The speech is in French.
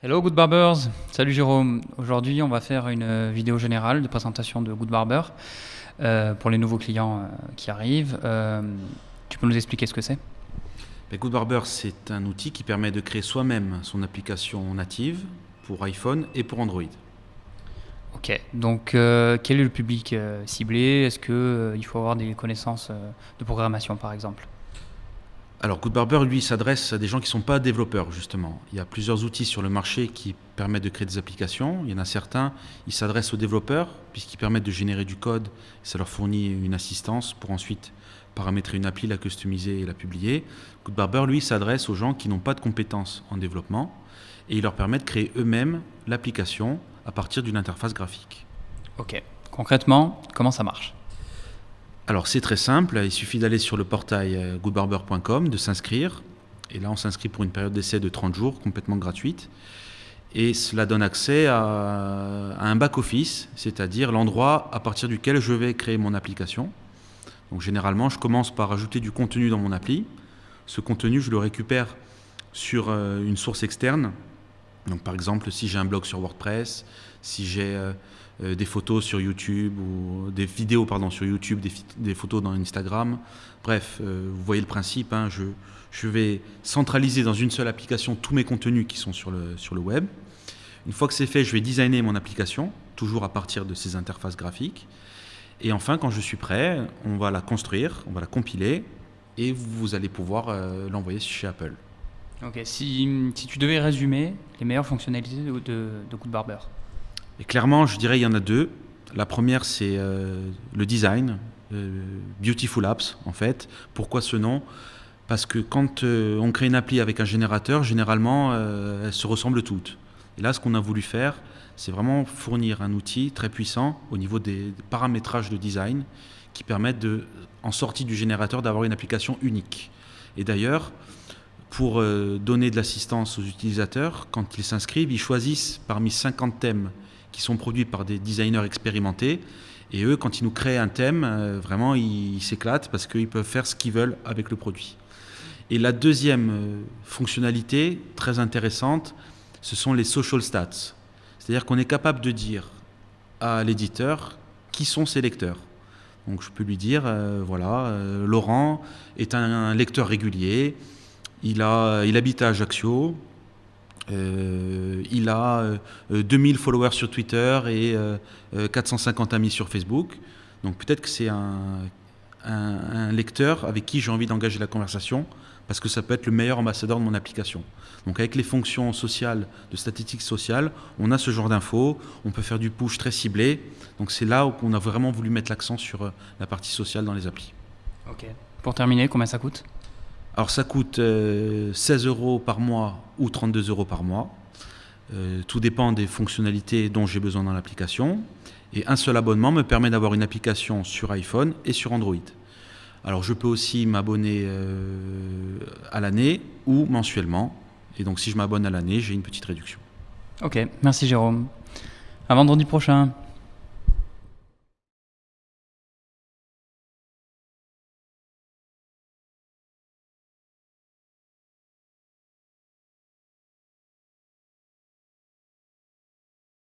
Hello Good Barbers, salut Jérôme. Aujourd'hui on va faire une vidéo générale de présentation de Good Barber pour les nouveaux clients qui arrivent. Tu peux nous expliquer ce que c'est? Good Barber, c'est un outil qui permet de créer soi-même son application native pour iPhone et pour Android. Ok, donc quel est le public ciblé? Est-ce qu'il faut avoir des connaissances de programmation par exemple? Alors Good Barber, lui, s'adresse à des gens qui ne sont pas développeurs, justement. Il y a plusieurs outils sur le marché qui permettent de créer des applications. Il y en a certains, ils s'adressent aux développeurs, puisqu'ils permettent de générer du code. Ça leur fournit une assistance pour ensuite paramétrer une appli, la customiser et la publier. Good Barber, lui, s'adresse aux gens qui n'ont pas de compétences en développement et il leur permet de créer eux-mêmes l'application à partir d'une interface graphique. Ok, concrètement, comment ça marche? Alors c'est très simple, il suffit d'aller sur le portail goodbarber.com, de s'inscrire. Et là on s'inscrit pour une période d'essai de 30 jours, complètement gratuite. Et cela donne accès à un back-office, c'est-à-dire l'endroit à partir duquel je vais créer mon application. Donc généralement je commence par ajouter du contenu dans mon appli. Ce contenu je le récupère sur une source externe. Donc par exemple si j'ai un blog sur WordPress, si j'ai des photos sur YouTube ou des vidéos sur YouTube, des photos dans Instagram. Bref, vous voyez le principe, hein, je vais centraliser dans une seule application tous mes contenus qui sont sur le web. Une fois que c'est fait, je vais designer mon application, toujours à partir de ces interfaces graphiques. Et enfin, quand je suis prêt, on va la construire, on va la compiler et vous allez pouvoir l'envoyer chez Apple. Ok, si tu devais résumer les meilleures fonctionnalités de Good Barber. Et clairement, je dirais il y en a deux. La première, c'est le design, Beautiful Apps en fait. Pourquoi ce nom? Parce que quand on crée une appli avec un générateur, généralement, elles se ressemblent toutes. Et là, ce qu'on a voulu faire, c'est vraiment fournir un outil très puissant au niveau des paramétrages de design qui permettent, en sortie du générateur, d'avoir une application unique. Et d'ailleurs, pour donner de l'assistance aux utilisateurs, quand ils s'inscrivent, ils choisissent parmi 50 thèmes qui sont produits par des designers expérimentés. Et eux, quand ils nous créent un thème, vraiment, ils s'éclatent parce qu'ils peuvent faire ce qu'ils veulent avec le produit. Et la deuxième fonctionnalité, très intéressante, ce sont les social stats. C'est-à-dire qu'on est capable de dire à l'éditeur qui sont ses lecteurs. Donc je peux lui dire, Laurent est un lecteur régulier, il habite à Ajaccio, il a 2000 followers sur Twitter et 450 amis sur Facebook. Donc peut-être que c'est un lecteur avec qui j'ai envie d'engager la conversation parce que ça peut être le meilleur ambassadeur de mon application. Donc avec les fonctions sociales, de statistiques sociales, on a ce genre d'infos, on peut faire du push très ciblé. Donc c'est là où on a vraiment voulu mettre l'accent sur la partie sociale dans les applis. Ok. Pour terminer, combien ça coûte? Alors ça coûte 16 € par mois ou 32 € par mois. Tout dépend des fonctionnalités dont j'ai besoin dans l'application. Et un seul abonnement me permet d'avoir une application sur iPhone et sur Android. Alors je peux aussi m'abonner à l'année ou mensuellement. Et donc si je m'abonne à l'année, j'ai une petite réduction. Ok, merci Jérôme. À vendredi prochain.